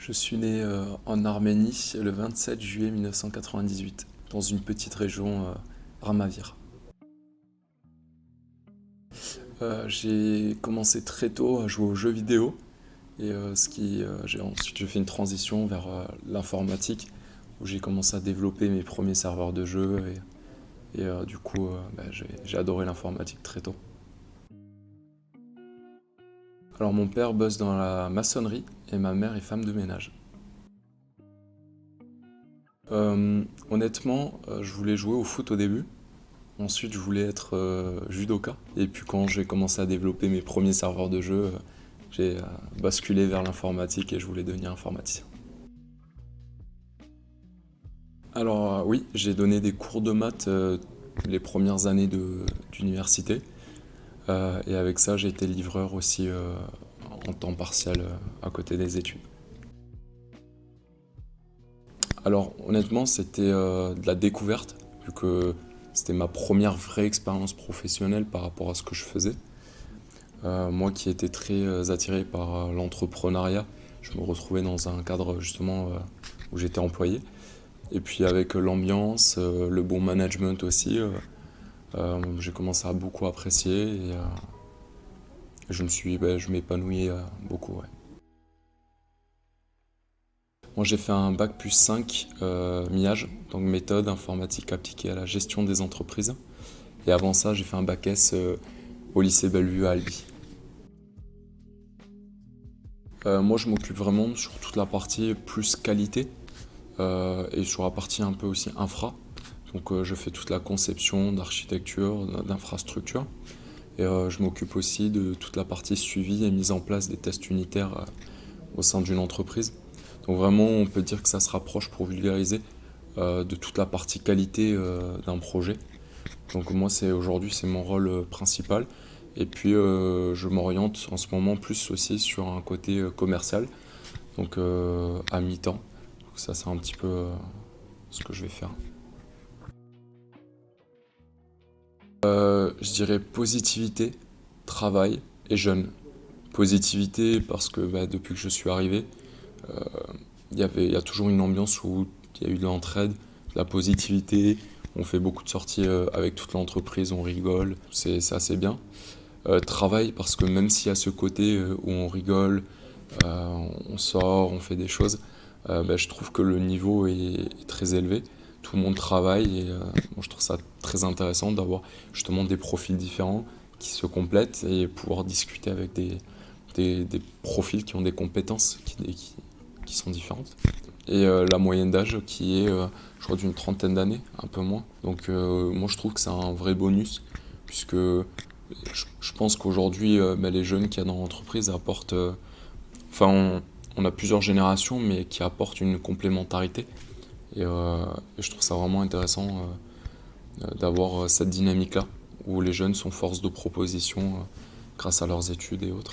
Je suis né en Arménie le 27 juillet 1998, dans une petite région, Ramavir. J'ai commencé très tôt à jouer aux jeux vidéo et ensuite j'ai fait une transition vers l'informatique où j'ai commencé à développer mes premiers serveurs de jeux j'ai adoré l'informatique très tôt. Alors mon père bosse dans la maçonnerie et ma mère est femme de ménage. Honnêtement, je voulais jouer au foot au début. Ensuite, je voulais être judoka. Et puis quand j'ai commencé à développer mes premiers serveurs de jeu, j'ai basculé vers l'informatique et je voulais devenir informaticien. Alors oui, j'ai donné des cours de maths les premières années d'université. Et avec ça, j'ai été livreur aussi en temps partiel à côté des études. Alors honnêtement, c'était de la découverte, vu que c'était ma première vraie expérience professionnelle par rapport à ce que je faisais. Moi qui étais très attiré par l'entrepreneuriat, je me retrouvais dans un cadre justement où j'étais employé. Et puis avec l'ambiance, le bon management aussi, j'ai commencé à beaucoup apprécier et je m'épanouis beaucoup. Ouais. Moi j'ai fait un bac plus 5 MIAGE, donc méthode informatique appliquée à la gestion des entreprises. Et avant ça j'ai fait un bac S au lycée Bellevue à Albi. Moi je m'occupe vraiment sur toute la partie plus qualité et sur la partie un peu aussi infra. Donc je fais toute la conception d'architecture, d'infrastructure. Et je m'occupe aussi de toute la partie suivi et mise en place des tests unitaires au sein d'une entreprise. Donc vraiment, on peut dire que ça se rapproche pour vulgariser de toute la partie qualité d'un projet. Donc moi, aujourd'hui, c'est mon rôle principal. Et puis, je m'oriente en ce moment plus aussi sur un côté commercial, donc à mi-temps. Donc ça, c'est un petit peu ce que je vais faire. Je dirais positivité, travail et jeunes. Positivité parce que depuis que je suis arrivé, il y a toujours une ambiance où il y a eu de l'entraide, de la positivité. On fait beaucoup de sorties avec toute l'entreprise, on rigole, c'est assez bien. Travail parce que même s'il y a ce côté où on rigole, on sort, on fait des choses, je trouve que le niveau est très élevé. Tout le monde travaille et moi, je trouve ça très intéressant d'avoir justement des profils différents qui se complètent et pouvoir discuter avec des profils qui ont des compétences qui sont différentes. Et la moyenne d'âge qui est, je crois, d'une trentaine d'années, un peu moins. Donc moi, je trouve que c'est un vrai bonus, puisque je pense qu'aujourd'hui, les jeunes qu'il y a dans l'entreprise apportent... on a plusieurs générations, mais qui apportent une complémentarité. Et je trouve ça vraiment intéressant d'avoir cette dynamique-là, où les jeunes sont force de proposition grâce à leurs études et autres.